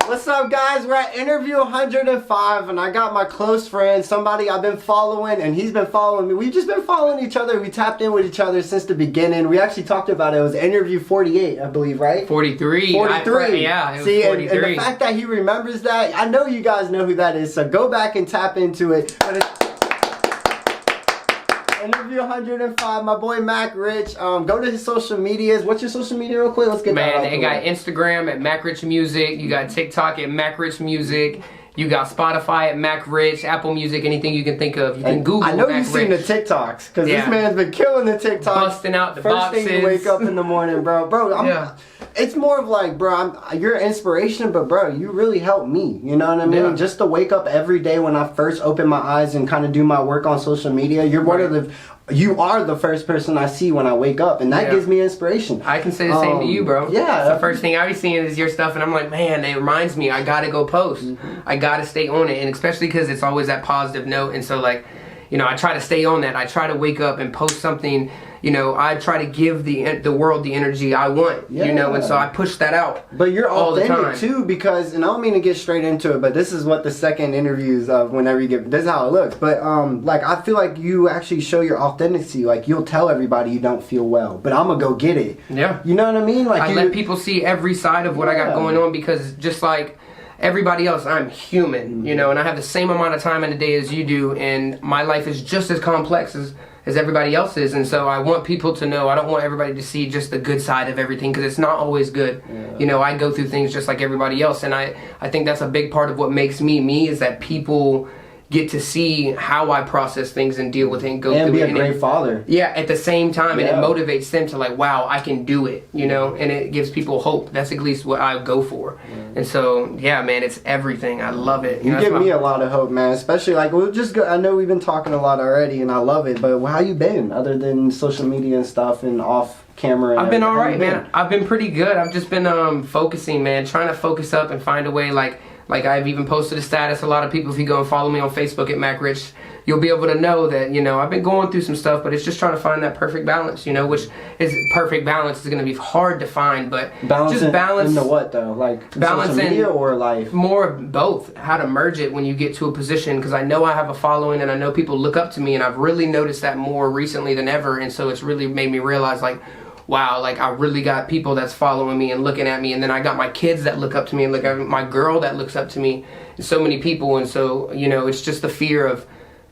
What's up, guys? We're at interview 105, and I got my close friend, somebody I've been following, and he's been following me. We've just been following each other. We tapped in with each other since the beginning. We actually talked about it. It was interview 48, I believe, right? 43. 43. Yeah, it was See, 43. And the fact that he remembers that, I know you guys know who that is, so go back and tap into it. But interview 105, my boy Mac Rich. Go to his social medias. What's your social media real quick? Let's get that out. Man, they got Instagram at Mac Rich Music. You got TikTok at Mac Rich Music. You got Spotify at Mac Rich, Apple Music, anything you can think of. You can Google I know Mac you've seen the TikToks, because this man's been killing the TikToks. Busting out the boxes. First thing you wake up in the morning, bro. It's more of like, bro, you're an inspiration, but bro, you really helped me. You know what I mean? Yeah. Just to wake up every day when I first open my eyes and kind of do my work on social media, you are the first person I see when I wake up, and that gives me inspiration. I can say the same to you, bro. Yeah. The first thing I be seeing is your stuff, and I'm like, man, it reminds me, I gotta go post. I gotta stay on it, and especially because it's always that positive note, and so like, you know, I try to stay on that. I try to wake up and post something. You know, I try to give the world the energy I want, you know, and so I push that out. But you're all the time authentic too, because, and I don't mean to get straight into it, but this is what the second interviews of whenever you get, this is how it looks. But like, I feel like you actually show your authenticity. Like, you'll tell everybody you don't feel well, but I'm gonna go get it. Yeah. You know what I mean? Like, I let people see every side of what I got going on, because just like everybody else, I'm human, you know, and I have the same amount of time in a day as you do, and my life is just as complex as everybody else's, and so I want people to know, I don't want everybody to see just the good side of everything, because it's not always good. You know, I go through things just like everybody else, and I think that's a big part of what makes me me, is that people get to see how I process things and deal with it and go through it. And be a great father. Yeah, at the same time, and it motivates them to like, wow, I can do it, you know, and it gives people hope. That's at least what I go for. And so, yeah, man, it's everything. I love it. You give me a lot of hope, man, especially like, I know we've been talking a lot already, and I love it, but how you been, other than social media and stuff and off camera? I've been all right, man. I've been pretty good. I've just been focusing, man, trying to focus up and find a way, like I've even posted a status. A lot of people, if you go and follow me on Facebook at Mac Rich, you'll be able to know that, you know, I've been going through some stuff, but it's just trying to find that perfect balance, you know, which is perfect balance is going to be hard to find, but balance into what though? Like balance social media or life? More of both. How to merge it when you get to a position, because I know I have a following and I know people look up to me, and I've really noticed that more recently than ever, and so it's really made me realize like, wow, like I really got people that's following me and looking at me, and then I got my kids that look up to me, and look at my girl that looks up to me, and so many people, and so, you know, it's just the fear of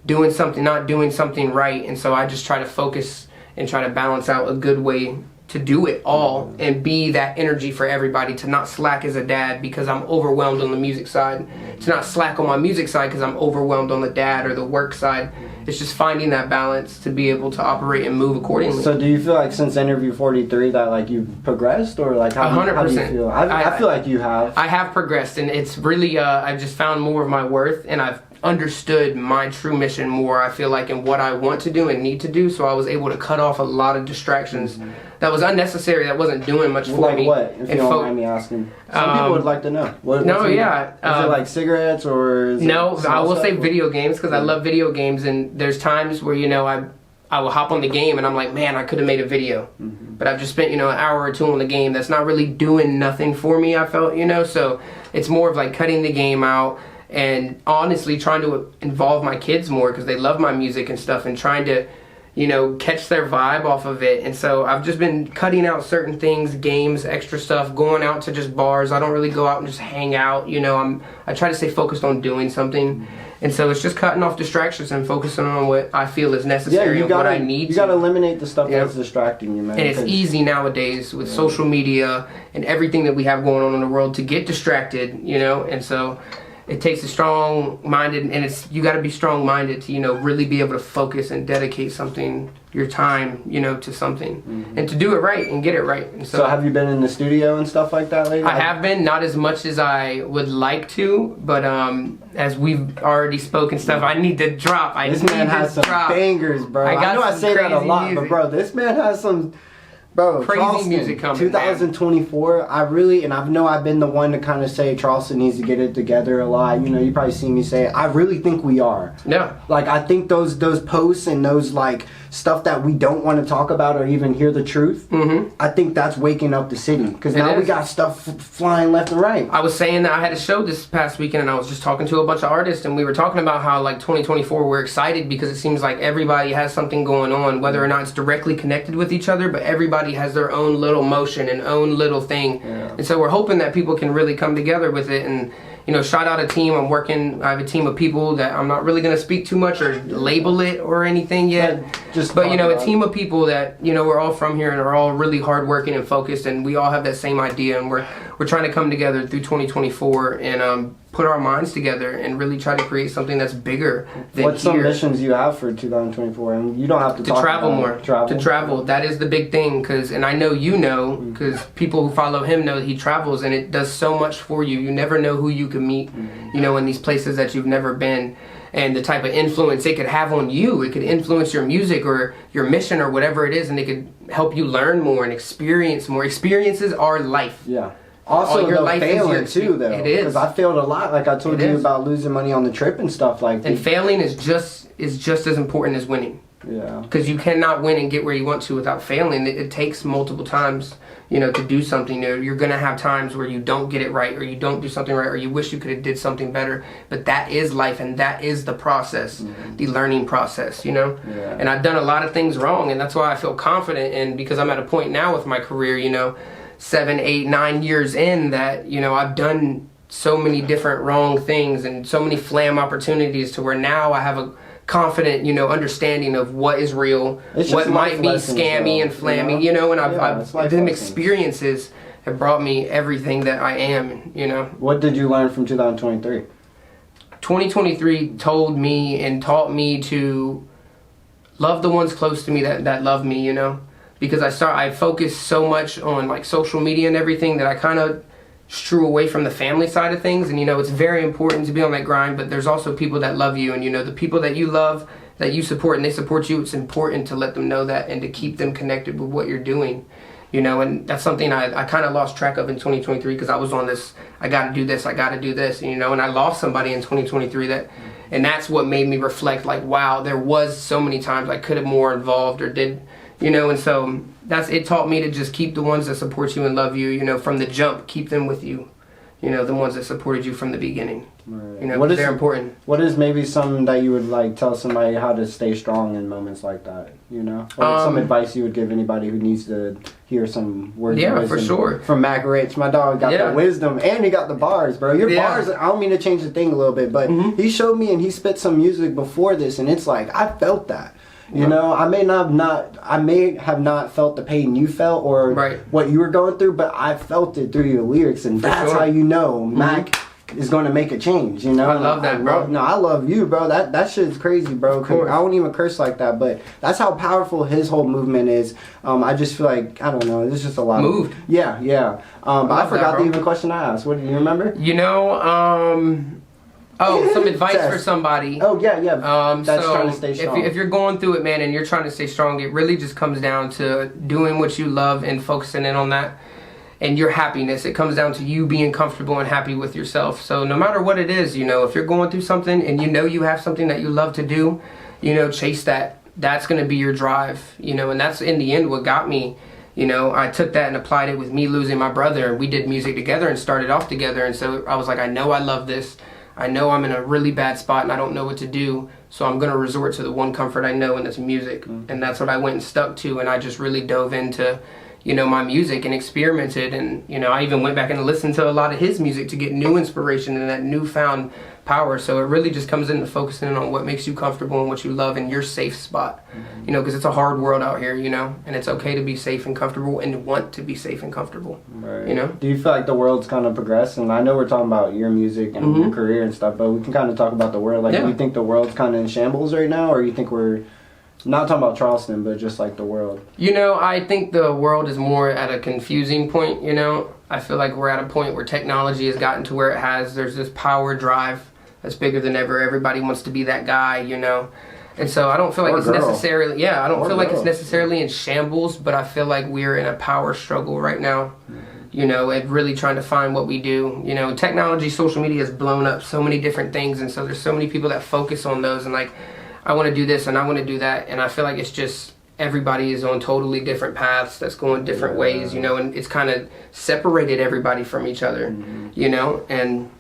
doing something, not doing something right, and so I just try to focus and try to balance out a good way to do it all and be that energy for everybody, to not slack as a dad because I'm overwhelmed on the music side, to not slack on my music side because I'm overwhelmed on the dad or the work side. It's just finding that balance to be able to operate and move accordingly. So do you feel like since interview 43 that like you've progressed, or like how do you feel? I feel like you have. I have progressed, and it's really, I've just found more of my worth, and I've understood my true mission more, I feel like, and what I want to do and need to do, so I was able to cut off a lot of distractions that was unnecessary, that wasn't doing much for me. Like what, if you don't mind me asking? Some people would like to know. Is it like cigarettes, or is no, I will say video games, because I love video games, and there's times where, you know, I will hop on the game and I'm like, man, I could have made a video, but I've just spent, you know, an hour or two on the game that's not really doing nothing for me, I felt, you know, so it's more of like cutting the game out, and honestly trying to involve my kids more, because they love my music and stuff, and trying to, you know, catch their vibe off of it. And so I've just been cutting out certain things, games, extra stuff, going out to just bars. I don't really go out and just hang out, you know. I try to stay focused on doing something. And so it's just cutting off distractions and focusing on what I feel is necessary and what I need. You gotta eliminate the stuff that's distracting you, man. And it's easy nowadays with social media and everything that we have going on in the world to get distracted, you know. And so it takes a strong-minded, and you got to be strong-minded to, you know, really be able to focus and dedicate your time, you know, to something, and to do it right and get it right. And so have you been in the studio and stuff like that lately? I have been, not as much as I would like to, but as we've already spoken stuff, I need to drop. This man has some bangers, bro. I know I say that a lot, but bro, this man has some Bro, crazy Charleston, music coming. 2024, I really, and I know I've been the one to kind of say Charleston needs to get it together a lot. You know, you probably see me say it. I really think we are. Yeah. Like, I think those posts and those, like, stuff that we don't want to talk about or even hear the truth, I think that's waking up the city. Because now we got stuff flying left and right. I was saying that I had a show this past weekend, and I was just talking to a bunch of artists, and we were talking about how, like, 2024, we're excited because it seems like everybody has something going on, whether or not it's directly connected with each other, but everybody has their own little motion and own little thing. And so we're hoping that people can really come together with it. And, you know, shout out a team. I have a team of people that I'm not really going to speak too much or label it or anything yet. But you know, a team of people that, you know, we're all from here and are all really hardworking and focused, and we all have that same idea, and we're trying to come together through 2024 and put our minds together and really try to create something that's bigger than What's some missions you have for 2024? And you don't have to talk travel about more. To travel. That is the big thing, and I know you know, because people who follow him know that he travels, and it does so much for you. You never know who you can meet, you know, in these places that you've never been. And the type of influence it could have on you. It could influence your music or your mission or whatever it is, and it could help you learn more and experience more. Experiences are life. Yeah. Also, your life failing too, though. It is. Because I failed a lot. Like I told you about losing money on the trip and stuff like that. And failing is just as important as winning. Yeah. Because you cannot win and get where you want to without failing. It takes multiple times, you know, to do something new. You're going to have times where you don't get it right, or you don't do something right, or you wish you could have did something better. But that is life, and that is the process, the learning process, you know. Yeah. And I've done a lot of things wrong, and that's why I feel confident. And because I'm at a point now with my career, you know, 7, 8, 9 years in, that, you know, I've done so many different wrong things and so many flam opportunities to where now I have a confident, you know, understanding of what is real, what might be scammy and flammy, you know, and I've them experiences have brought me everything that I am, you know. What did you learn from 2023? 2023 told me and taught me to love the ones close to me that love me, you know, because I focused so much on like social media and everything that I kind of strew away from the family side of things. And you know, it's very important to be on that grind, but there's also people that love you, and you know, the people that you love, that you support, and they support you, it's important to let them know that and to keep them connected with what you're doing, you know. And that's something I kind of lost track of in 2023, because I was on this, I gotta do this, you know, and I lost somebody in 2023 and that's what made me reflect, like, wow, there was so many times I could have more involved or did, you know. And so it taught me to just keep the ones that support you and love you, you know, from the jump. Keep them with you, you know, the ones that supported you from the beginning. Right. You know, they're important. What is maybe something that you would like tell somebody how to stay strong in moments like that, you know? Or some advice you would give anybody who needs to hear some words of wisdom? For sure. From Mac Rich. My dog got the wisdom, and he got the bars, bro. Your bars, I don't mean to change the thing a little bit, but he showed me and he spit some music before this, and it's like, I felt that. You know, I may have not felt the pain you felt or what you were going through, but I felt it through your lyrics, and that's how you know Mac is going to make a change, you know? I love that, bro. I love you, bro. That shit's crazy, bro. I don't even curse like that, but that's how powerful his whole movement is. I just feel like, I don't know, there's just a lot moved. Yeah. But I forgot the even question I asked. What do you remember? You know, some advice for somebody. Oh, yeah. That's trying to stay strong. If you're going through it, man, and you're trying to stay strong, it really just comes down to doing what you love and focusing in on that. And your happiness, it comes down to you being comfortable and happy with yourself. So no matter what it is, you know, if you're going through something and you know you have something that you love to do, you know, chase that. That's going to be your drive, you know, and that's in the end what got me. You know, I took that and applied it with me losing my brother, and we did music together and started off together. And so I was like, I know I love this. I know I'm in a really bad spot and I don't know what to do. So I'm going to resort to the one comfort I know, and that's music. And that's what I went and stuck to. And I just really dove into, you know, my music and experimented. And, you know, I even went back and listened to a lot of his music to get new inspiration and that newfound power. So it really just comes into focusing on what makes you comfortable and what you love in your safe spot. You know, because it's a hard world out here, you know, and it's okay to be safe and comfortable and want to be safe and comfortable. Right. You know? Do you feel like the world's kind of progressed? And I know we're talking about your music and your career and stuff, but we can kind of talk about the world. Like, do you think the world's kind of in shambles right now, or you think we're not talking about Charleston, but just like the world? You know, I think the world is more at a confusing point, you know. I feel like we're at a point where technology has gotten to where it has. There's this power drive that's bigger than ever. Everybody wants to be that guy, you know. And so I don't feel like it's necessarily, I don't feel like it's necessarily in shambles, but I feel like we're in a power struggle right now, you know, and really trying to find what we do. You know, technology, social media has blown up so many different things, and so there's so many people that focus on those, and like, I want to do this and I want to do that, and I feel like it's just, everybody is on totally different paths that's going different ways, you know, and it's kind of separated everybody from each other, you know, and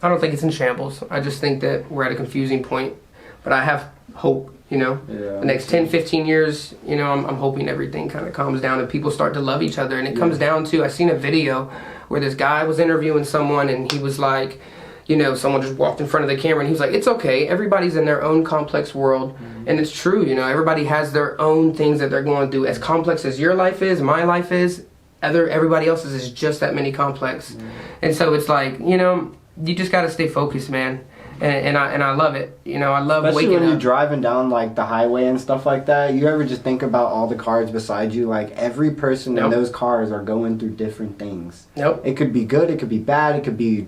I don't think it's in shambles. I just think that we're at a confusing point, but I have hope, you know. The next 10, 15 years, you know, I'm hoping everything kind of calms down and people start to love each other. And it comes down to, I seen a video where this guy was interviewing someone, and he was like, you know, someone just walked in front of the camera, and he was like, it's okay, everybody's in their own complex world. And it's true, you know, everybody has their own things that they're going through. As complex as your life is, my life is, everybody else's is just that many complex. And so it's like, you know, you just got to stay focused, man. And I love it. You know, I love especially waking when up. you're driving down like the highway and stuff like that. You ever just think about all the cars beside you? Like every person in those cars are going through different things. It could be good, it could be bad, it could be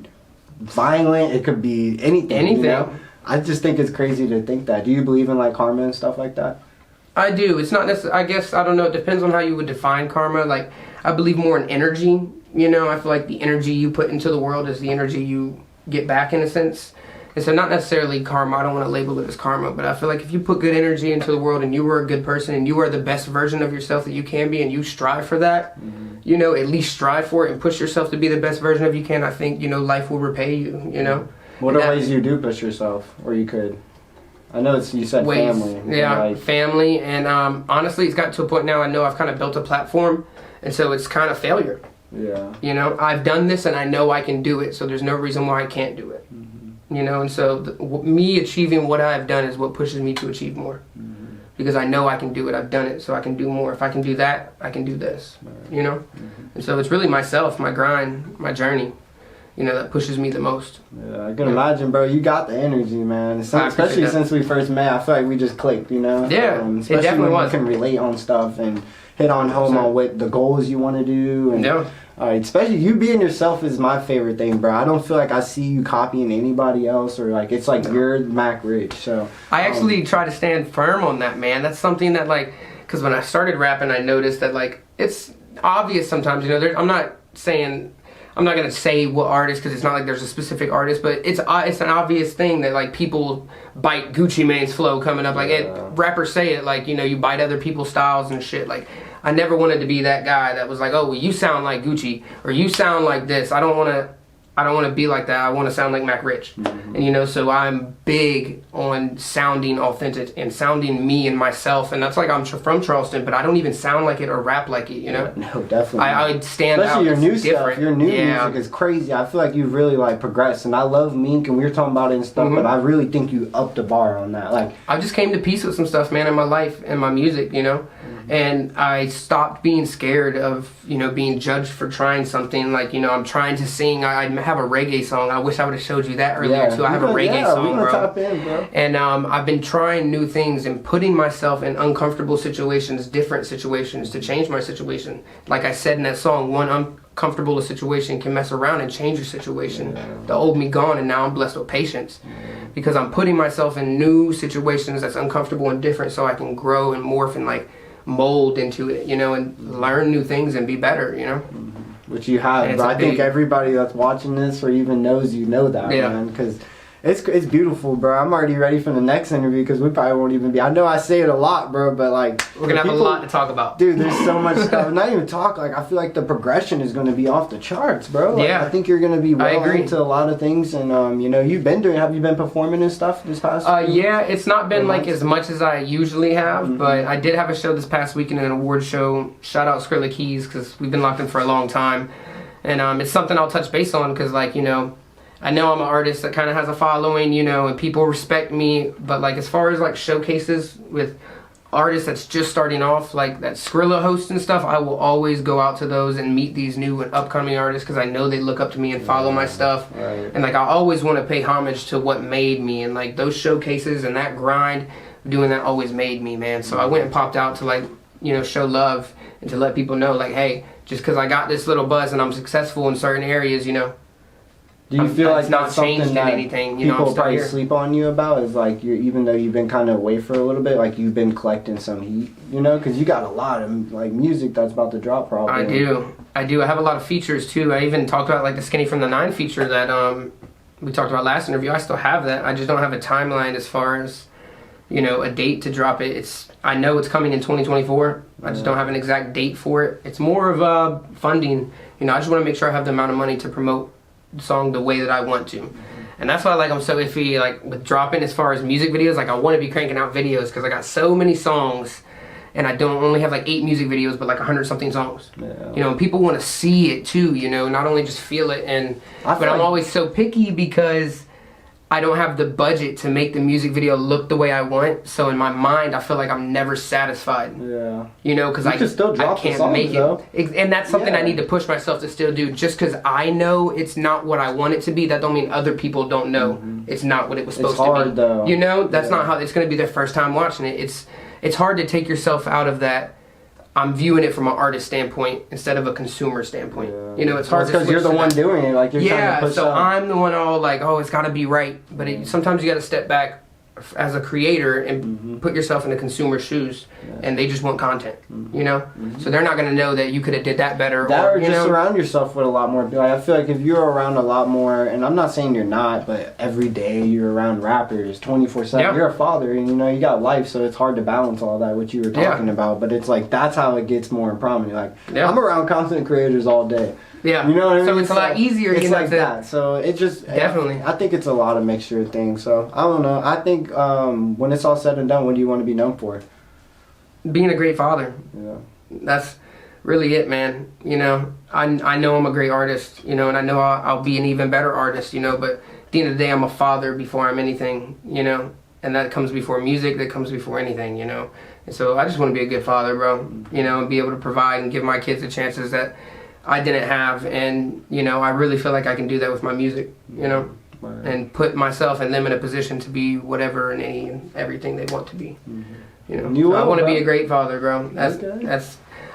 violent, it could be anything. You know? I just think it's crazy to think that. Do you believe in like karma and stuff like that? I do. It's not necessarily, I guess, I don't know, it depends on how you would define karma. Like, I believe more in energy. You know, I feel like the energy you put into the world is the energy you get back, in a sense. And so not necessarily karma, I don't want to label it as karma, but I feel like if you put good energy into the world and you were a good person and you are the best version of yourself that you can be and you strive for that, you know, at least strive for it and push yourself to be the best version of you can, I think, you know, life will repay you, you know. What are ways you do push yourself, or you could? I know you said ways, family. Yeah, family, and honestly, it's gotten to a point now I know I've kind of built a platform, and so it's kind of failure. Yeah. You know, I've done this and I know I can do it, so there's no reason why I can't do it. You know, and so me achieving what I've done is what pushes me to achieve more. Because I know I can do it, I've done it, so I can do more. If I can do that, I can do this, you know? And so it's really myself, my grind, my journey, you know, that pushes me the most. Yeah, I can imagine, bro. You got the energy, man. Especially since we first met, I feel like we just clicked, you know? Yeah, especially it definitely when you can relate on stuff and hit on home on what the goals you want to do. And, especially you being yourself is my favorite thing, bro. I don't feel like I see you copying anybody else, or like it's like you're Mac Rich. So I actually try to stand firm on that, man. That's something that, like, because when I started rapping, I noticed that, like, it's obvious sometimes, you know. I'm not gonna say what artist, because it's not like there's a specific artist, but it's an obvious thing that, like, people bite Gucci Mane's flow coming up. Like, rappers say it, like, you know, you bite other people's styles and shit. Like, I never wanted to be that guy that was like, oh, well, you sound like Gucci, or you sound like this. I don't want to be like that. I want to sound like Mac Rich. And, you know, so I'm big on sounding authentic and sounding me and myself. And that's like, I'm from Charleston, but I don't even sound like it or rap like it, you know? No, definitely. I would stand out. Especially your new stuff. Your new music is crazy. I feel like you've really, like, progressed. And I love Mink, and we were talking about it and stuff, but I really think you upped the bar on that. Like, I just came to peace with some stuff, man, in my life and my music, you know? And I stopped being scared of, you know, being judged for trying something. Like, you know, I'm trying to sing. I have a reggae song. I wish I would have showed you that earlier, too. I have a reggae song, bro. Top in, bro. And I've been trying new things and putting myself in uncomfortable situations, different situations, to change my situation. Like I said in that song, one uncomfortable situation can mess around and change your situation. The old me gone, and now I'm blessed with patience. Because I'm putting myself in new situations that's uncomfortable and different, so I can grow and morph and, like, mold into it, you know, and learn new things and be better, you know. Which you have, but I think everybody that's watching this or even knows you know that, man, because it's beautiful, bro. I'm already ready for the next interview, because we probably won't even be. I know I say it a lot, bro, but like we're gonna have a lot to talk about, dude. There's so much stuff. Not even talk. Like, I feel like the progression is gonna be off the charts, bro. Like, I think you're gonna be well into a lot of things, and you know, have you been performing and stuff this past week? Yeah, it's not been like as much as I usually have, but I did have a show this past weekend, an award show. Shout out 𝙗𝙧𝙀𝙧, because we've been locked in for a long time, and it's something I'll touch base on, because, like, you know, I know I'm an artist that kind of has a following, you know, and people respect me, but, like, as far as, like, showcases with artists that's just starting off, like that Skrilla host and stuff, I will always go out to those and meet these new and upcoming artists, because I know they look up to me and follow my stuff. And, like, I always want to pay homage to what made me, and, like, those showcases and that grind, doing that always made me, man. So I went and popped out to, like, you know, show love and to let people know, like, hey, just because I got this little buzz and I'm successful in certain areas, you know, Do you feel like it's not that's something changed that in anything? You know, people I'm still probably here. sleep on you about? Is like even though you've been kind of away for a little bit, like you've been collecting some heat, you know, because you got a lot of like music that's about to drop probably. I do. I have a lot of features too. I even talked about like the SkinnyFromThe9 feature that we talked about last interview. I still have that. I just don't have a timeline as far as, you know, a date to drop it. I know it's coming in 2024. I just don't have an exact date for it. It's more of funding. You know, I just want to make sure I have the amount of money to promote the song the way that I want to. And that's why like I'm so iffy like with dropping as far as music videos. Like I want to be cranking out videos because I got so many songs and I don't only have like 8 music videos but like 100 something songs. Yeah. You know, and people want to see it too, you know, not only just feel it. And but I'm always so picky because I don't have the budget to make the music video look the way I want. So in my mind, I feel like I'm never satisfied. Yeah. You know, because I can't make it. And that's something I need to push myself to still do. Just because I know it's not what I want it to be, that don't mean other people don't know it's not what it was supposed to be. It's hard though. You know, that's not how it's going to be their first time watching it. It's hard to take yourself out of that. I'm viewing it from an artist standpoint instead of a consumer standpoint. Yeah. You know, it's hard because you're the one doing it. Like you're trying to push so I'm the one all like, oh, it's got to be right. But sometimes you got to step back as a creator and put yourself in the consumer's shoes, and they just want content. You know, so they're not going to know that you could have did that better. Or just surround yourself with a lot more. Like, I feel like if you're around a lot more, and I'm not saying you're not, but every day you're around rappers 24/7. You're a father, and you know you got life, so it's hard to balance all that what you were talking about. But it's like that's how it gets more prominent. Like I'm around content creators all day. Yeah, you know what I mean. So it's a lot easier. It's like that. So it just definitely. I think it's a lot of mixture of things. So I don't know. I think when it's all said and done, what do you want to be known for? Being a great father. Yeah. That's really it, man. You know, I know I'm a great artist. You know, and I know I'll be an even better artist. You know, but at the end of the day, I'm a father before I'm anything. You know, and that comes before music. That comes before anything. You know, and so I just want to be a good father, bro. You know, and be able to provide and give my kids the chances that I didn't have, and you know, I really feel like I can do that with my music, you know, and put myself and them in a position to be whatever and everything they want to be, you know. So I want to be a great father, bro.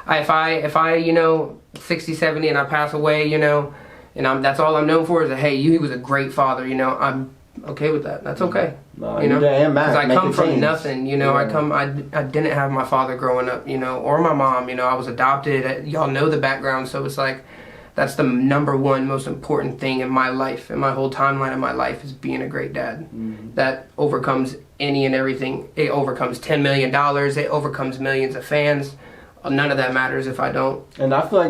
If I you know 60, 70 and I pass away, you know, and that's all I'm known for is that hey, he was a great father, you know. I'm okay with that. That's okay. You know, because I come from nothing. You know, I didn't have my father growing up. You know, or my mom. You know, I was adopted. Y'all know the background, so it's like that's the number one most important thing in my life, in my whole timeline of my life is being a great dad. That overcomes any and everything. It overcomes $10 million. It overcomes millions of fans. None of that matters if I don't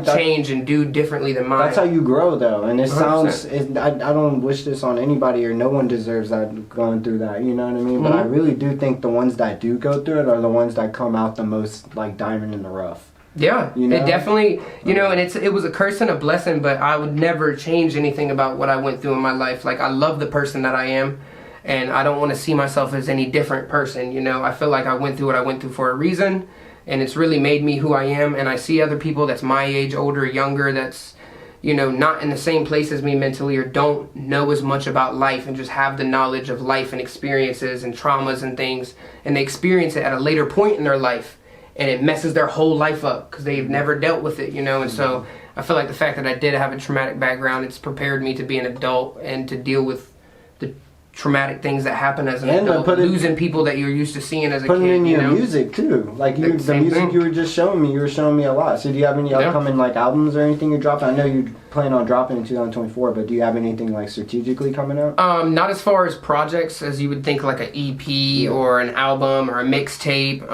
change and do differently than mine. That's how you grow, though. And it sounds... I don't wish this on anybody, or no one deserves that going through that. You know what I mean? But I really do think the ones that do go through it are the ones that come out the most like diamond in the rough. Yeah, you know? It definitely... You know, and it was a curse and a blessing, but I would never change anything about what I went through in my life. Like, I love the person that I am, and I don't want to see myself as any different person, you know? I feel like I went through what I went through for a reason, and it's really made me who I am. And I see other people that's my age, older, younger, that's, you know, not in the same place as me mentally, or don't know as much about life and just have the knowledge of life and experiences and traumas and things, and they experience it at a later point in their life, and it messes their whole life up because they've never dealt with it, you know. And so I feel like the fact that I did have a traumatic background, it's prepared me to be an adult and to deal with the traumatic things that happen as an adult, losing people that you're used to seeing as a kid. Putting in your music too, like the music you were just showing me. You were showing me a lot. So do you have any upcoming like albums or anything you're dropping? I know you plan on dropping in 2024, but do you have anything like strategically coming out? Not as far as projects as you would think, like an EP or an album or a mixtape.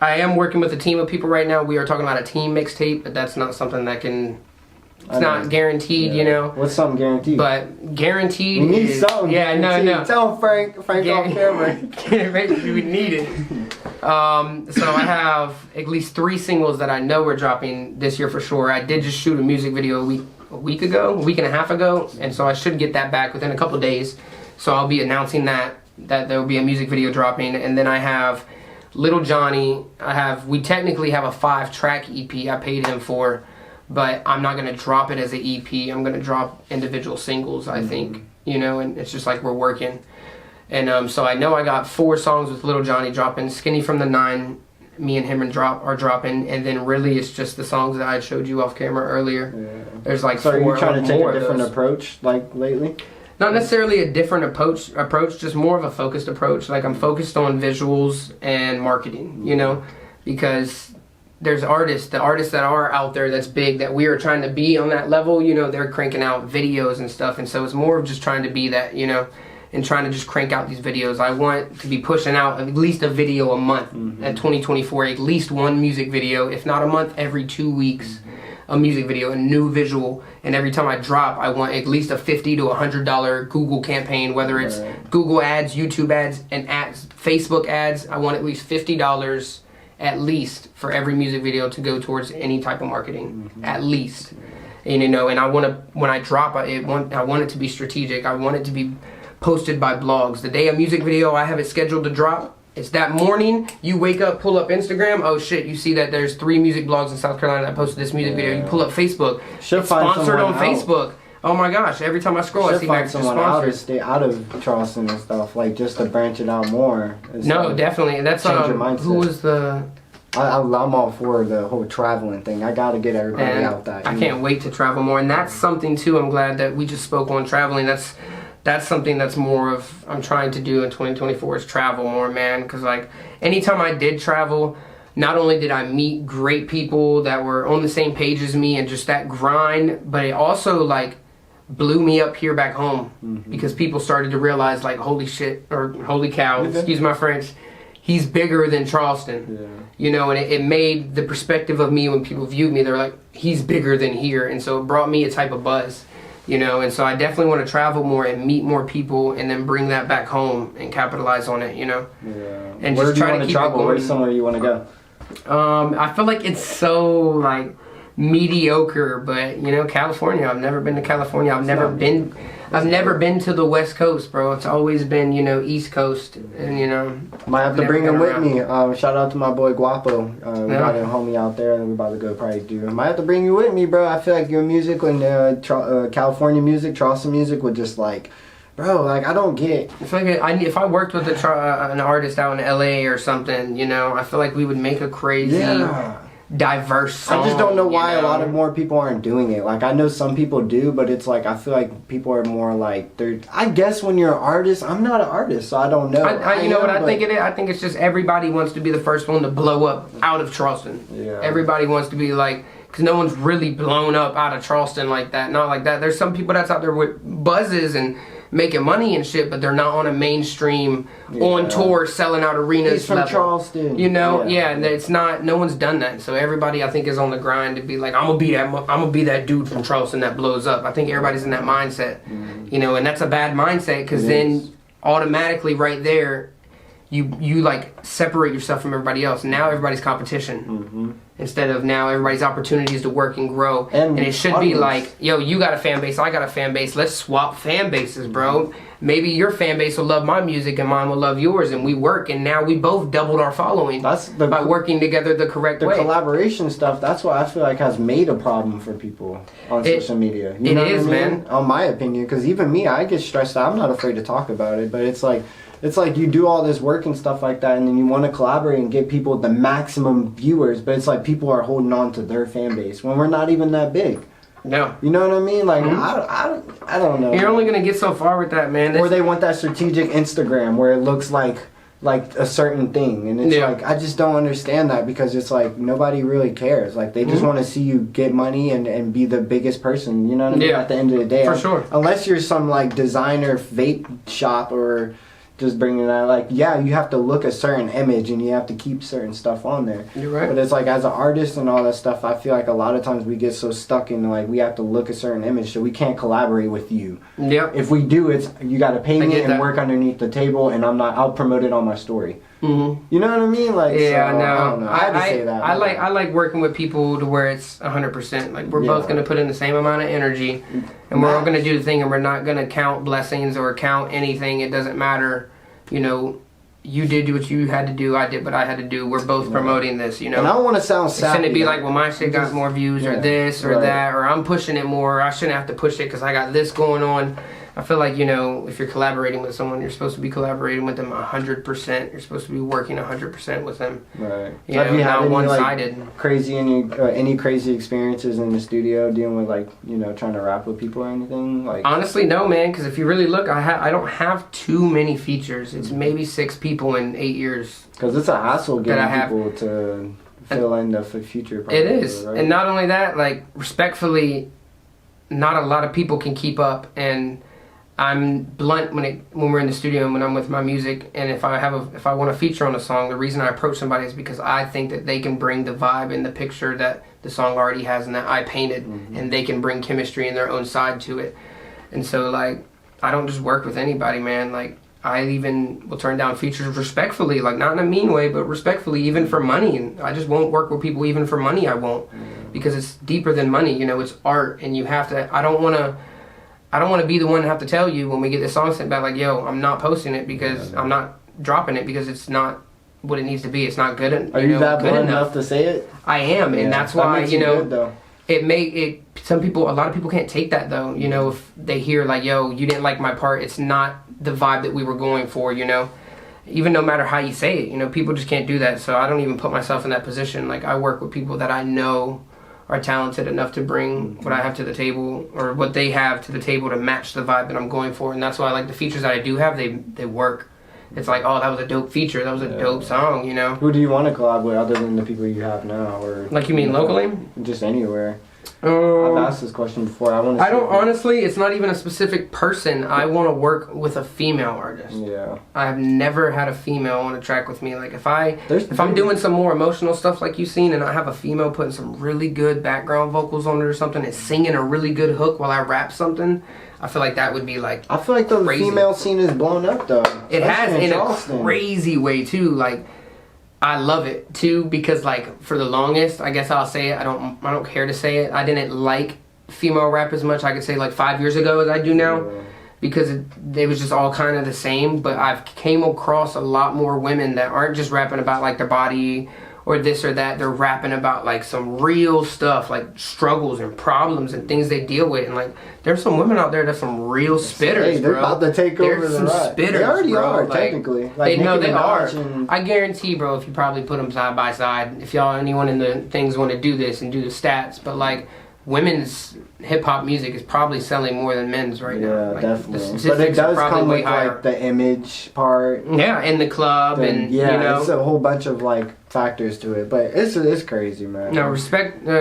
I am working with a team of people right now. We are talking about a team mixtape, but that's not something that can. It's not guaranteed, you know. What's something guaranteed? But guaranteed. We need something. Yeah, no. Tell Frank off camera. We need it. So I have at least 3 singles that I know we're dropping this year for sure. I did just shoot a music video a week and a half ago, and so I should get that back within a couple of days. So I'll be announcing that there will be a music video dropping, and then I have 𝙄𝙣𝙩𝙬𝙚. We technically have a 5-track EP I paid him for. But I'm not going to drop it as an EP. I'm going to drop individual singles, I think, you know, and it's just like we're working. And so I know I got 4 songs with 𝙄𝙤𝙯 dropping. SkinnyFromThe9 me and him are dropping, and then really it's just the songs that I showed you off camera earlier. Yeah. There's like so 4 are you trying to take more a different approach like lately? Not necessarily a different approach, just more of a focused approach. Like I'm focused on visuals and marketing, you know, because there's the artists that are out there that's big that we are trying to be on that level, you know, they're cranking out videos and stuff. And so it's more of just trying to be that, you know, and trying to just crank out these videos. I want to be pushing out at least a video a month at 2024, at least one music video, if not a month, every 2 weeks. A music video, a new visual, and every time I drop, I want at least a $50 to $100 Google campaign, whether it's Google ads, YouTube ads, and ads, Facebook ads. I want at least $50 at least for every music video to go towards any type of marketing, at least. And, you know, and I want to, when I drop, I want it to be strategic. I want it to be posted by blogs. The day a music video, I have it scheduled to drop. It's that morning, you wake up, pull up Instagram, oh shit, you see that there's 3 music blogs in South Carolina that posted this music video. You pull up Facebook, it's sponsored on Facebook. Oh my gosh, every time I scroll, I see that it's sponsored. Out of Charleston and stuff, like just to branch it out more. No, definitely. And that's who was the... I'm all for the whole traveling thing. I gotta get everybody out that. I can't wait to travel more. And that's something too, I'm glad that we just spoke on traveling. That's something that's more of I'm trying to do in 2024 is travel more, man. Because like anytime I did travel, not only did I meet great people that were on the same page as me and just that grind, but it also like blew me up here back home because people started to realize like holy shit or holy cow, excuse my French, he's bigger than Charleston. Yeah. You know, and it made the perspective of me when people viewed me, they're like, he's bigger than here. And so it brought me a type of buzz. You know, and so I definitely want to travel more and meet more people and then bring that back home and capitalize on it, you know? Yeah. And where just try to keep travel? It going. Where's somewhere you want to go? I feel like it's so, like, mediocre, but, you know, California. I've never been to California. I've never been to the West Coast, bro. It's always been, you know, East Coast, and you know. Might have to bring him with me. Shout out to my boy Guapo. We got a homie out there, and we're about to go probably do. Might have to bring you with me, bro. I feel like your music and California music, Charleston music, would just like, bro, like I don't get. I feel like if I worked with an artist out in LA or something, you know, I feel like we would make a crazy. Diverse song, I just don't know why a lot of more people aren't doing it. Like I know some people do, but it's like I feel like people are more like they're. I guess when you're an artist, I'm not an artist, so I don't know. You know what I think it is? I think it's just everybody wants to be the first one to blow up out of Charleston. Yeah. Everybody wants to be like, because no one's really blown up out of Charleston like that. Not like that. There's some people that's out there with buzzes and making money and shit, but they're not on a mainstream on tour selling out arenas. He's from Charleston, you know. And it's not. No one's done that. So everybody, I think, is on the grind to be like, I'm gonna be that dude from Charleston that blows up. I think everybody's in that mindset, you know, and that's a bad mindset because then automatically right there, you like separate yourself from everybody else. Now everybody's competition. Instead of now everybody's opportunities to work and grow. And it should be like, yo, you got a fan base, I got a fan base. Let's swap fan bases, bro. Maybe your fan base will love my music and mine will love yours, and we work, and now we both doubled our following by working together the correct way. The collaboration stuff, that's what I feel like has made a problem for people on social media. You know what I mean? Man. On my opinion, because even me, I get stressed out. I'm not afraid to talk about it, but it's like you do all this work and stuff like that, and then you want to collaborate and get people the maximum viewers, but it's like people are holding on to their fan base when we're not even that big. No. You know what I mean? Like, I don't know. You're only going to get so far with that, man. Or they want that strategic Instagram where it looks like a certain thing. And it's like, I just don't understand that because it's like, nobody really cares. Like, they just want to see you get money and be the biggest person, you know what I mean? At the end of the day. For sure. Unless you're some, like, designer vape shop or just bringing that, like, yeah, you have to look a certain image and you have to keep certain stuff on there. You're right. But it's like, as an artist and all that stuff, I feel like a lot of times we get so stuck in, like, we have to look a certain image, so we can't collaborate with you. Yep. If we do, it's, you got to pay me and work underneath the table, and I'll promote it on my story. You know what I mean? Like, yeah, so, no. I don't know. I had to say that. I like working with people to where it's 100%. Like, we're both going to put in the same amount of energy, and we're all going to do the thing, and we're not going to count blessings or count anything. It doesn't matter. You know, you did what you had to do, I did what I had to do. We're both promoting this, you know. And I don't want to sound sappy. Shouldn't it be like, well, my shit got more views or this or that, or I'm pushing it more, or I shouldn't have to push it because I got this going on. I feel like, you know, if you're collaborating with someone, you're supposed to be collaborating with them 100%. You're supposed to be working 100% with them. Right. You know, not one-sided. Any crazy experiences in the studio dealing with, like, you know, trying to rap with people or anything? Like, honestly, no, man. Because if you really look, I don't have too many features. It's maybe 6 people in 8 years. Because it's a hassle getting people to fill in the future. It is, right? And not only that, like, respectfully, not a lot of people can keep up, and I'm blunt when we're in the studio and when I'm with my music, and if I want to feature on a song, the reason I approach somebody is because I think that they can bring the vibe and the picture that the song already has and that I painted, and they can bring chemistry and their own side to it. And so, like, I don't just work with anybody, man. Like, I even will turn down features respectfully, like, not in a mean way, but respectfully, even for money. And I just won't work with people even for money. I won't, because it's deeper than money. You know, it's art, and you have to. I don't want to be the one to have to tell you when we get this song sent back, like, yo, I'm not posting it because I'm not dropping it because it's not what it needs to be. It's not good. Are you that blunt enough to say it? I am, and that's why, you know, a lot of people can't take that, though. You know, if they hear, like, yo, you didn't like my part, it's not the vibe that we were going for, you know. Even no matter how you say it, you know, people just can't do that. So I don't even put myself in that position. Like, I work with people that I know are talented enough to bring what I have to the table, or what they have to the table, to match the vibe that I'm going for. And that's why, like, the features that I do have, they work. It's like, oh, that was a dope feature, that was a dope song, you know. Who do you want to collab with other than the people you have now? Or, like, you mean locally? Just anywhere. I've asked this question before. I don't honestly, it's not even a specific person. I want to work with a female artist. Yeah. I've never had a female on a track with me. Like, if I'm doing some more emotional stuff like you've seen, and I have a female putting some really good background vocals on it or something, and singing a really good hook while I rap something, I feel like that would be, like, I feel like the female scene is blown up, though. It has, in a crazy way, too. Like, I love it too, because, like, for the longest, I guess I'll say it, I don't care to say it, I didn't like female rap as much, I could say, like, 5 years ago as I do now, because it was just all kind of the same. But I've came across a lot more women that aren't just rapping about, like, their body or this or that. They're rapping about, like, some real stuff, like struggles and problems and things they deal with. And, like, there's some women out there that's some real spitters, they're about to take over the rap. Spitters, they already bro. are, like, technically. Like, they are. I guarantee, bro, if you probably put them side by side, if anyone in the things want to do this and do the stats, but, like, women's hip-hop music is probably selling more than men's right now. Yeah, like, definitely. But it does come with, like, the image part. Yeah, and the club, and, you know. It's a whole bunch of, like, factors to it. But it's crazy, man. No,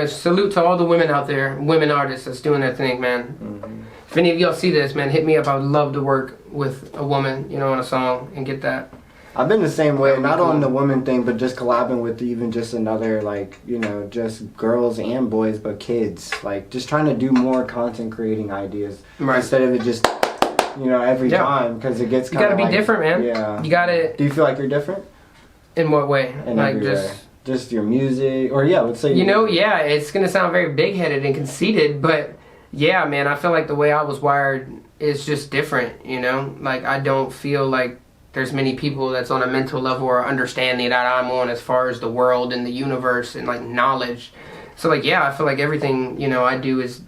salute to all the women out there, women artists that's doing their thing, man. If any of y'all see this, man, hit me up. I would love to work with a woman, you know, on a song and get that. I've been the same way, not on the woman thing, but just collabing with even just another, like, you know, just girls and boys, but kids. Like, just trying to do more content creating ideas. Right. Instead of it just, you know, every time, because it gets kind of, you gotta be different, man. Yeah. You gotta... Do you feel like you're different? In what way? In like, just your music, or let's say... You know, yeah, it's gonna sound very big-headed and conceited, but, yeah, man, I feel like the way I was wired is just different, you know? Like, I don't feel like there's many people that's on a mental level or understanding that I'm on as far as the world and the universe and, like, knowledge. So, like, yeah, I feel like everything, you know, I do is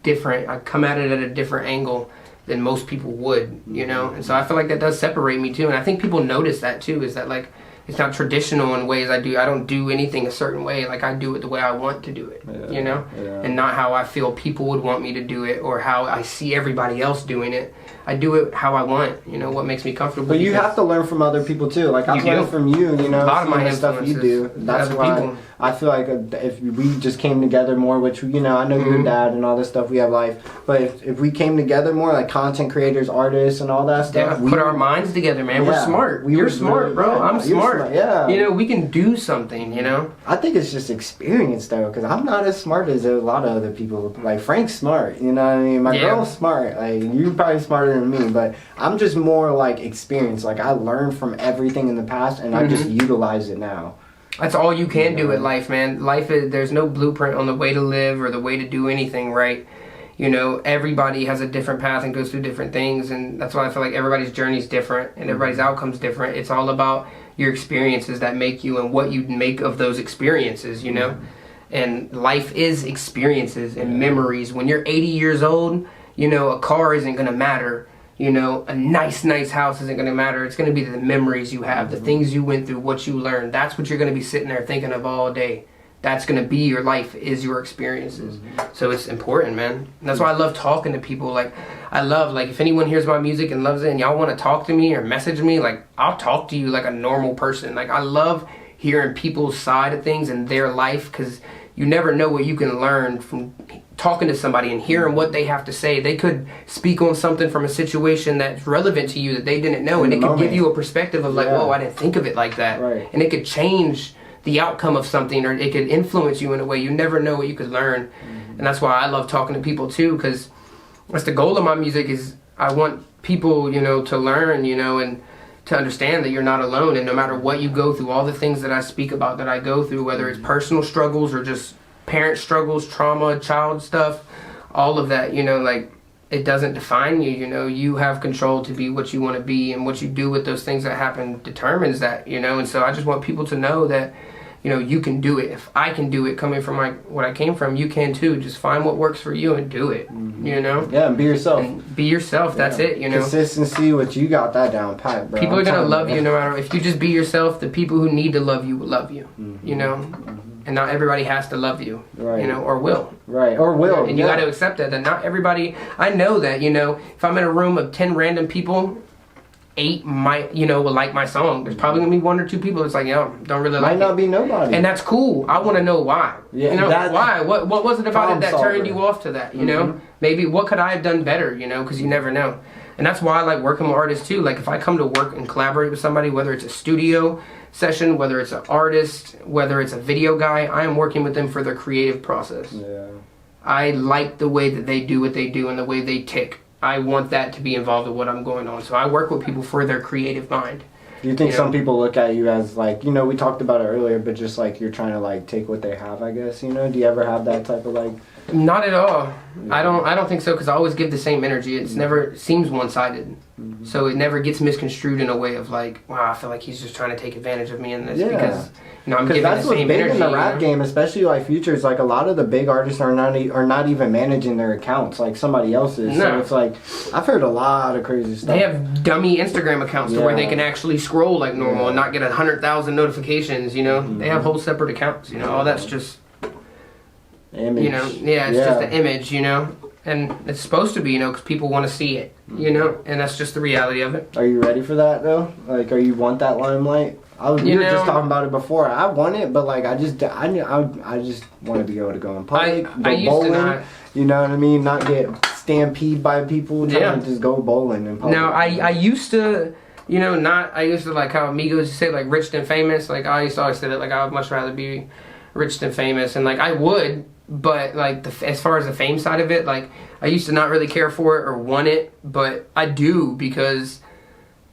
different. I come at it at a different angle than most people would, you know? And so I feel like that does separate me, too. And I think people notice that, too, is that, like, it's not traditional in ways I don't do anything a certain way. Like, I do it the way I want to do it, you know? And not how I feel people would want me to do it or how I see everybody else doing it. I do it how I want, you know, what makes me comfortable. But you have to learn from other people too. Like, I've learned from you, you know, a lot of my stuff you do. That's why I feel like if we just came together more, which, you know, I know your dad and all this stuff, we have life. But if we came together more, like content creators, artists, and all that stuff. Yeah, put our minds together, man. We're smart. You're smart, bro. I'm smart. Yeah. You know, we can do something, you know? I think it's just experience, though, because I'm not as smart as a lot of other people. Like, Frank's smart, you know what I mean? My girl's smart. Like, you're probably smarter than me, but I'm just more, like, experienced. Like, I learned from everything in the past, and I just utilize it now. That's all you can do in life, man. Life is, there's no blueprint on the way to live or the way to do anything right. You know, everybody has a different path and goes through different things, and that's why I feel like everybody's journey is different and everybody's outcome's different. It's all about your experiences that make you and what you make of those experiences, you know? And life is experiences and memories. When you're 80 years old, you know, a car isn't going to matter. You know, a nice house isn't going to matter. It's going to be the memories you have, the things you went through, what you learned. That's what you're going to be sitting there thinking of all day. That's going to be your life, is your experiences. So it's important, man. And that's why I love talking to people. Like, I love, like, if anyone hears my music and loves it and y'all want to talk to me or message me, like, I'll talk to you like a normal person. Like, I love hearing people's side of things and their life, because you never know what you can learn from talking to somebody and hearing what they have to say. They could speak on something from a situation that's relevant to you that they didn't know, and it could give you a perspective of like, whoa, I didn't think of it like that. Right. And it could change the outcome of something, or it could influence you in a way. You never know what you could learn. And that's why I love talking to people too, because that's the goal of my music. Is I want people, you know, to learn, you know, and to understand that you're not alone, and no matter what you go through, all the things that I speak about that I go through, whether it's personal struggles or just parent struggles, trauma, child stuff, all of that, you know, like, it doesn't define you. You know, you have control to be what you want to be, and what you do with those things that happen determines that, you know. And so I just want people to know that, you know, you can do it. If I can do it coming from what I came from, you can too. Just find what works for you and do it, you know? Yeah, and be yourself. And be yourself, that's it, you know? Consistency, what you got that down pat, bro. People are going to love you no matter, if you just be yourself, the people who need to love you will love you, you know? And not everybody has to love you, you know, or will. Right, or will. And you got to accept that not everybody, I know that, you know, if I'm in a room of 10 random people, 8 might, you know, will like my song. There's probably gonna be 1 or 2 people that's like, yo, don't really like it. Might not be nobody. And that's cool. I want to know why. Yeah, you know, why? What was it about it that turned you off to that, you know? Maybe what could I have done better, you know, because you never know. And that's why I like working with artists too. Like, if I come to work and collaborate with somebody, whether it's a studio session, whether it's an artist, whether it's a video guy, I am working with them for their creative process. Yeah. I like the way that they do what they do and the way they tick. I want that to be involved in what I'm going on. So I work with people for their creative mind. Do you think some people look at you as like, you know, we talked about it earlier, but just like you're trying to like take what they have, I guess, you know? Do you ever have that type of like... Not at all. I don't think so, because I always give the same energy. It's never seems one-sided. So it never gets misconstrued in a way of like, wow, I feel like he's just trying to take advantage of me in this, because, you know, I'm giving the same energy. That's what's big in the rap game, especially like Future's, like a lot of the big artists are not even managing their accounts like somebody else's. So it's like, I've heard a lot of crazy stuff. They have dummy Instagram accounts to where they can actually scroll like normal and not get 100,000 notifications, you know? They have whole separate accounts, you know? All that's just... Image. You know, it's just an image, you know, and it's supposed to be, you know, because people want to see it, you know, and that's just the reality of it. Are you ready for that though? Like, are you want that limelight? We were just talking about it before. I want it, but like, I just want to be able to go in public, go bowling. You know what I mean? Not get stampeded by people trying to just go bowling in public. Now, I used to. You know, I used to like how Amigos used to say, like, rich than famous. Like, I used to always say that, like, I would much rather be rich than famous. And, like, I would, but, like, as far as the fame side of it, like, I used to not really care for it or want it. But I do, because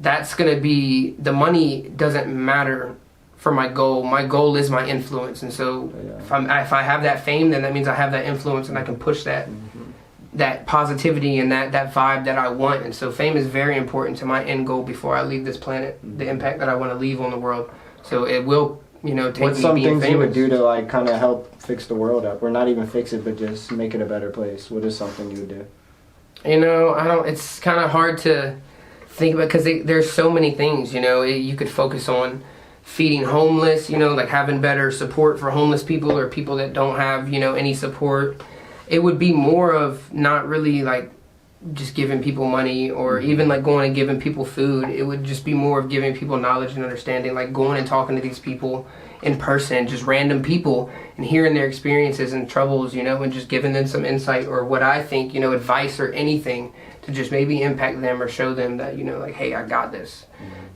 that's going to be, the money doesn't matter for my goal. My goal is my influence. And so if I have that fame, then that means I have that influence and I can push that. That positivity and that vibe that I want. And so fame is very important to my end goal before I leave this planet, the impact that I want to leave on the world. So it will, you know, take me being famous. What's some things you would do to like kind of help fix the world up, or not even fix it, but just make it a better place? What is something you would do? You know, it's kind of hard to think about, because there's so many things, you know. You could focus on feeding homeless, you know, like having better support for homeless people or people that don't have, you know, any support. It would be more of not really like just giving people money or even like going and giving people food. It would just be more of giving people knowledge and understanding, like going and talking to these people in person, just random people, and hearing their experiences and troubles, you know, and just giving them some insight or what I think, you know, advice or anything to just maybe impact them or show them that, you know, like, hey, I got this.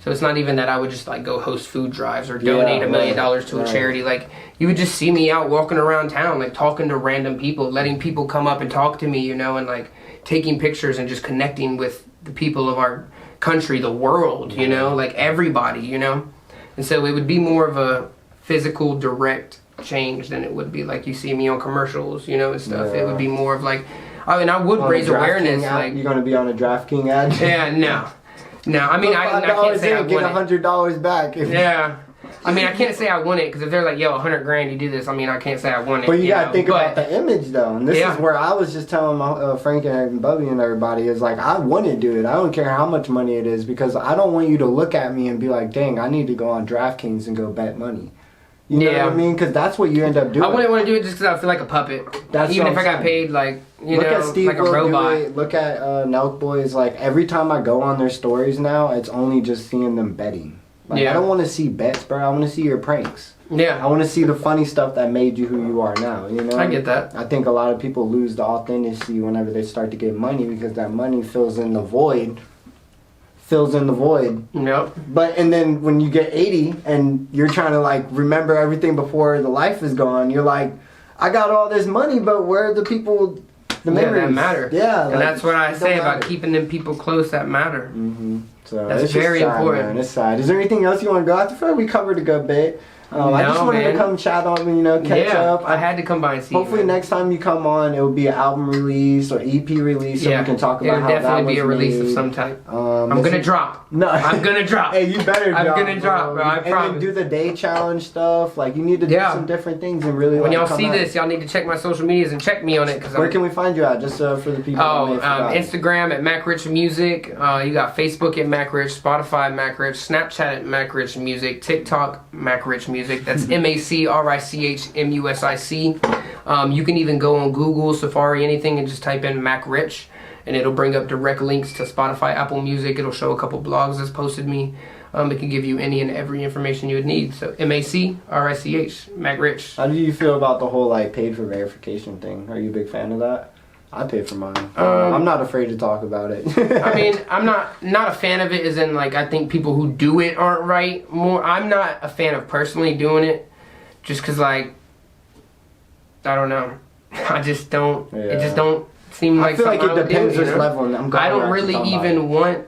So it's not even that I would just like go host food drives or donate $1 million to a charity. Like, you would just see me out walking around town, like talking to random people, letting people come up and talk to me, you know, and like taking pictures and just connecting with the people of our country, the world, you know, like everybody, you know. And so it would be more of a physical, direct change than it would be like you see me on commercials, you know, and stuff. It would be more of like, I mean, I would raise awareness. Like, you're gonna be on a DraftKings ad? Yeah, no. I mean, I can't say I get $100 back. Yeah. I mean, I can't say I want it because if they're like, yo, 100 grand, you do this. I mean, I can't say I want it. But you gotta think about the image though, and this Yeah. is where I was just telling my Frank and Bubby and everybody is like, I want to do it. I don't care how much money it is because I don't want you to look at me and be like, dang, I need to go on DraftKings and go bet money. You know what I mean? Because that's what you end up doing. I wouldn't want to do it just because I feel like a puppet. Even if I got paid, like, you look know, at Steve like a robot. Do it. Look at Nelk Boys. Like, every time I go on their stories now, it's only just seeing them betting. Like, I don't want to see bets, bro. I want to see your pranks. Yeah. I want to see the funny stuff that made you who you are now, you know? I get that. I think a lot of people lose the authenticity whenever they start to get money because that money fills in the void. Yep. But and then when you get 80 and you're trying to like remember everything before the life is gone, you're like, I got all this money, but where are the people, the memories that matter? Yeah, and that's what I say about keeping them people close that matter. So that's it's very sad, important. Man. It's sad. Is there anything else you want to go? I feel like we covered a good bit. I just wanted to come chat on, you know, catch up. I had to come by and see. Hopefully next time you come on, it will be an album release or EP release, so we can talk about how that was It'll definitely be a release made. of some type. I'm gonna drop. No, I'm gonna drop. Hey, you better drop. I'm gonna drop, bro. I promise. And then do the day challenge stuff. Like, you need to do some different things and really. When like, y'all see this, y'all need to check my social medias and check me on it. Where can we find you at? Just for the people. Instagram at MacRichMusic. You got Facebook at MacRich, Spotify MacRich, Snapchat at MacRich Music, TikTok MacRich Music. That's MacRichMusic. You can even go on Google, Safari, anything, and just type in MacRich, and it'll bring up direct links to Spotify, Apple Music. It'll show a couple blogs that's posted me. It can give you any and every information you would need. So MacRich, MacRich. How do you feel about the whole like paid for verification thing? Are you a big fan of that? I pay for mine. I'm not afraid to talk about it. I mean, I'm not a fan of it as in like I think people who do it aren't right. I'm not a fan of personally doing it just because like I don't know. I just don't. Yeah. It just don't seem like. I feel like it depends which level. I don't really even want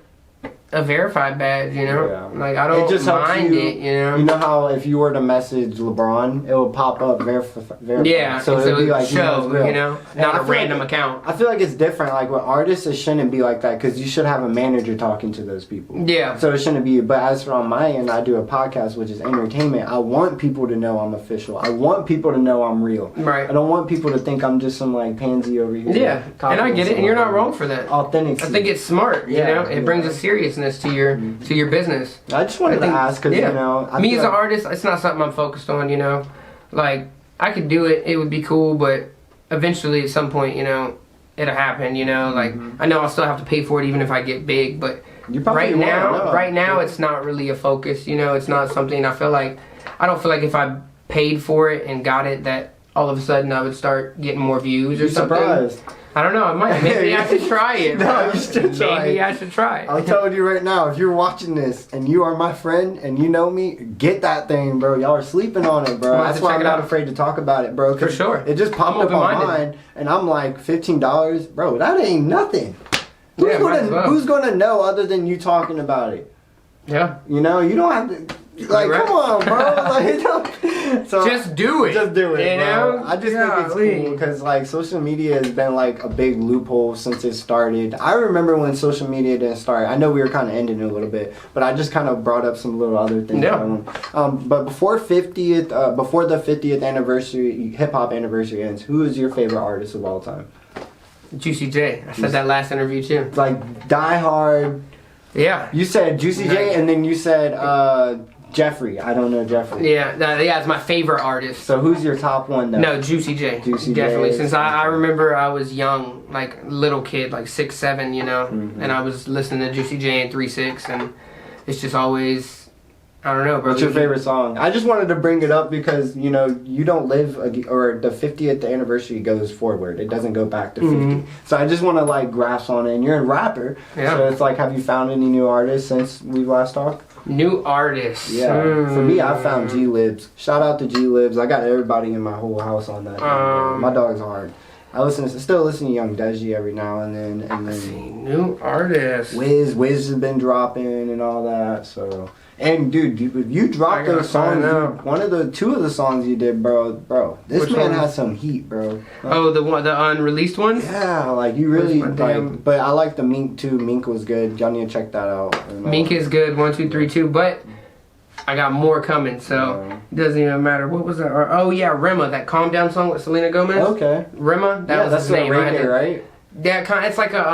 a verified badge, you know? Yeah. Like, I don't mind it, you know? You know how if you were to message LeBron, it will pop up verified. Yeah, so it would be like, show, you know? Not a random account. I feel like it's different. Like, with artists, it shouldn't be like that because you should have a manager talking to those people. Yeah. So it shouldn't be. But as for on my end, I do a podcast, which is entertainment. I want people to know I'm official. I want people to know I'm real. Right. I don't want people to think I'm just some, like, pansy over here. Yeah, and I get it, and you're not wrong for that. Authentic. I think it's smart, you know? It brings a seriousness to your business. I just wanted to ask because, you know... Me as an artist, it's not something I'm focused on, you know? Like, I could do it, it would be cool, but eventually at some point, you know, it'll happen, you know? Like, I know I'll still have to pay for it even if I get big, but right now it's not really a focus, you know? It's not something I don't feel like if I paid for it and got it that all of a sudden I would start getting more views or something. Surprised. I don't know. I might. Maybe I should try it. No, you should try Maybe I should try it. I'm telling you right now, if you're watching this and you are my friend and you know me, get that thing, bro. Y'all are sleeping on it, bro. That's why I'm not afraid to talk about it, bro. For sure. It just popped up on mine, and I'm like, $15, bro. That ain't nothing. Who's gonna know other than you talking about it? Yeah. You know, you don't have to. Like, come on, bro. Like, so just do it. Just do it, you bro. know? I just think it's cool because, like, social media has been, like, a big loophole since it started. I remember when social media didn't start. I know we were kind of ending it a little bit, but I just kind of brought up some little other things. Yeah. But before the 50th anniversary, hip-hop anniversary ends, who is your favorite artist of all time? Juicy J. I said that last interview, too. Like, Die Hard. Yeah. You said Juicy J, and then you said... Jeffrey, I don't know Jeffrey. Yeah, it's my favorite artist. So who's your top one though? No, Juicy J. Definitely. Since I remember I was young, like little kid, like 6, 7, you know, and I was listening to Juicy J and 3 6, and it's just always, I don't know, bro. What's your favorite song? I just wanted to bring it up because, you know, you don't live, or the 50th anniversary goes forward. It doesn't go back to 50. So I just want to, like, grasp on it. And you're a rapper. Yeah. So it's like, have you found any new artists since we last talked? New artists. Yeah. For me, I found 𝙄𝙣𝙩𝙬𝙬. Shout out to 𝙄𝙣𝙀. I got everybody in my whole house on that. My dog's hard. I still listen to Young Deji every now and then. New artists. Wiz has been dropping and all that. So, and dude, you dropped those songs. Dude, 2 of the songs you did, bro. This man has some heat, bro. Oh, the unreleased ones? Yeah, like you really like. But I like the Mink too. Mink was good. Y'all need to check that out. Mink is good. 1, 2, 3, 2. But I got more coming, so it doesn't even matter. What was that? Oh yeah, Rema, that Calm Down song with Selena Gomez. Okay. Rema, that was that's his name. reggae, right? Yeah, it's like a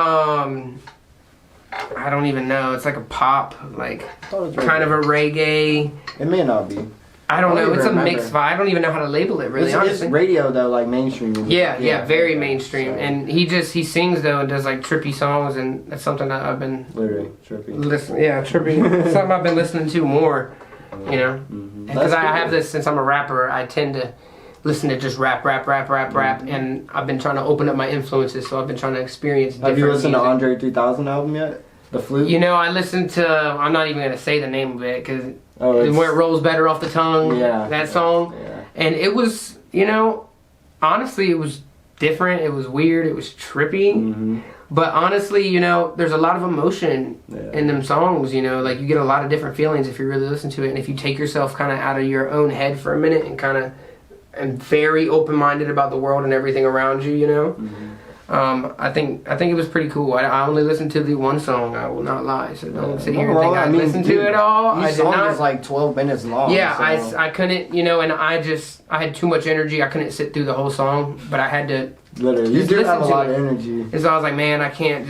I don't even know. It's like a pop, like kind of a reggae. It may not be. I don't know. It's a mixed vibe. I don't even know how to label it, really. It's radio though, like mainstream. Yeah, very mainstream. So. And he sings though and does like trippy songs, and that's something that I've been literally trippy. Trippy. Something I've been listening to more, you know, because I have this since I'm a rapper. I tend to listen to just rap, and I've been trying to open up my influences. So I've been trying to experience. Have you listened to Andre 3000 album yet? The Flute. You know, I listened to. I'm not even gonna say the name of it because. Where it rolls better off the tongue, that song. Yeah. And it was, you know, honestly, it was different. It was weird. It was trippy. But honestly, you know, there's a lot of emotion in them songs, you know. Like, you get a lot of different feelings if you really listen to it. And if you take yourself kind of out of your own head for a minute and kind of and very open-minded about the world and everything around you, you know. I think it was pretty cool. I only listened to the one song. I will not lie. So don't sit here and think I listened to it all. Each song is like 12 minutes long. Yeah, so. I couldn't, you know, and I had too much energy. I couldn't sit through the whole song, but I had to. Literally, you do have a lot of energy. And so I was like, man, I can't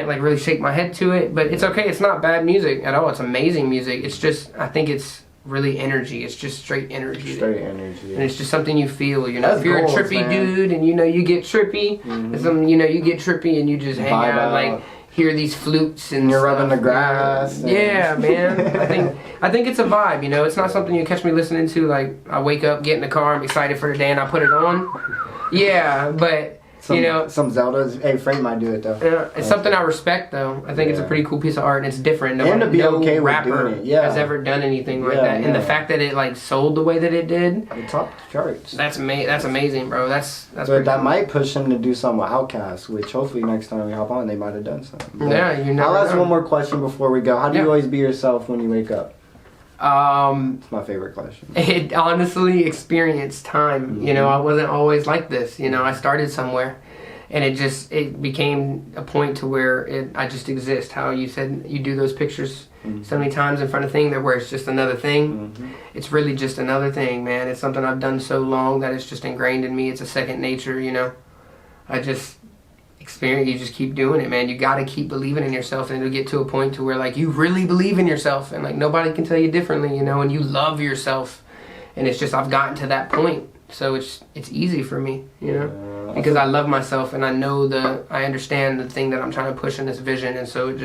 like really shake my head to it. But it's okay. It's not bad music at all. It's amazing music. It's just, I think it's really energy. It's just straight energy. Straight energy. And it's just something you feel, you know. If you're a trippy dude and you know you get trippy, you know you get trippy and you just hang out like hear these flutes and you're rubbing the grass. Yeah, man. I think it's a vibe, you know. It's not something you catch me listening to like I wake up, get in the car, I'm excited for the day and I put it on. Yeah, but you know, some Zeldas. Hey, Frank might do it though. It's something I respect though. I think it's a pretty cool piece of art and it's different. No rapper has ever done anything like that. And the fact that it like sold the way that it did, it topped the charts. That's amazing, bro. That's but that might push him to do something with Outkast, which hopefully next time we hop on, they might have done something. But yeah, you know. I'll ask one more question before we go. How do you always be yourself when you wake up? It's my favorite question. It honestly experienced time. You know, I wasn't always like this. You know, I started somewhere. And it became a point to where I just exist. How you said you do those pictures so many times in front of things where it's just another thing. It's really just another thing, man. It's something I've done so long that it's just ingrained in me. It's a second nature, you know. I just experience. You just keep doing it, man. You got to keep believing in yourself, and it'll get to a point to where like you really believe in yourself, and like nobody can tell you differently, you know. And you love yourself, and it's just I've gotten to that point, so it's easy for me, you know. Because I love myself and I know I understand the thing that I'm trying to push in this vision, and so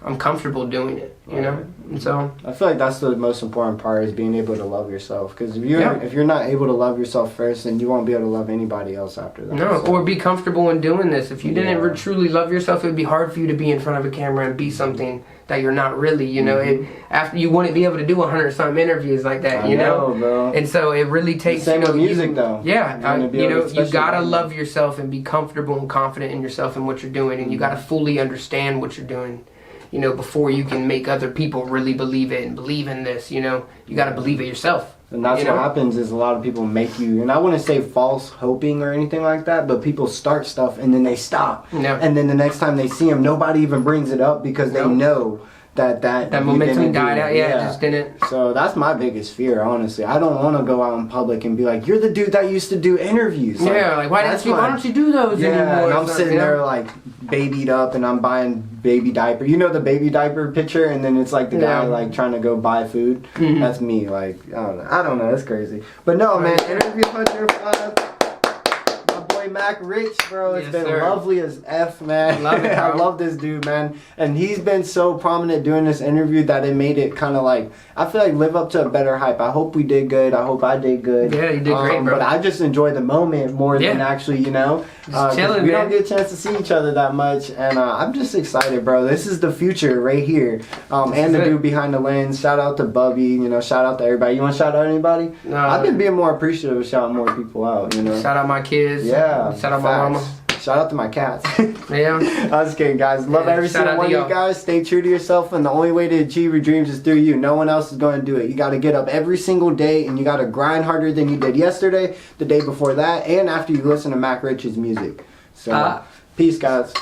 I'm comfortable doing it, you know. And so I feel like that's the most important part is being able to love yourself. Because if you're not able to love yourself first, then you won't be able to love anybody else after that. No, or be comfortable in doing this. If you didn't truly love yourself, it would be hard for you to be in front of a camera and be something that you're not really, you know. After you wouldn't be able to do 100-some interviews like that, you know. Bro. And so it really takes. Same with music, though. Yeah, you know, you gotta love yourself and be comfortable and confident in yourself and what you're doing, and you gotta fully understand what you're doing, you know, before you can make other people really believe it and believe in this. You know, you gotta believe it yourself. And that's what happens is a lot of people make you, and I wouldn't say false hoping or anything like that, but people start stuff and then they stop. No. And then the next time they see them, nobody even brings it up because they know that momentum died out. Yeah, it just didn't. So that's my biggest fear, honestly. I don't want to go out in public and be like, "You're the dude that used to do interviews." Like why don't you do those anymore? And I'm sitting there like babied up, and I'm buying baby diaper. You know the baby diaper picture, and then it's like the guy like trying to go buy food. That's me. Like I don't know. That's crazy. But no, man. Interview 105. Mac Rich, bro. It's been lovely as F, man. Love it, bro. I love this dude, man. And he's been so prominent doing this interview that it made it kind of like, I feel like live up to a better hype. I hope we did good. I hope I did good. Yeah, you did great, bro. But I just enjoy the moment more than actually, you know. Just chilling, we don't get a chance to see each other that much. And I'm just excited, bro. This is the future right here. And the dude behind the lens. Shout out to Bubby. You know, shout out to everybody. You want to shout out anybody? No. I've been being more appreciative of shouting more people out, you know. Shout out my kids. Yeah. Shout out my mama. Shout out to my cats. Yeah. I was kidding, guys. Love every single one of you guys. Stay true to yourself, and the only way to achieve your dreams is through you. No one else is going to do it. You got to get up every single day, and you got to grind harder than you did yesterday, the day before that, and after you listen to Mac Rich's music. So, peace, guys.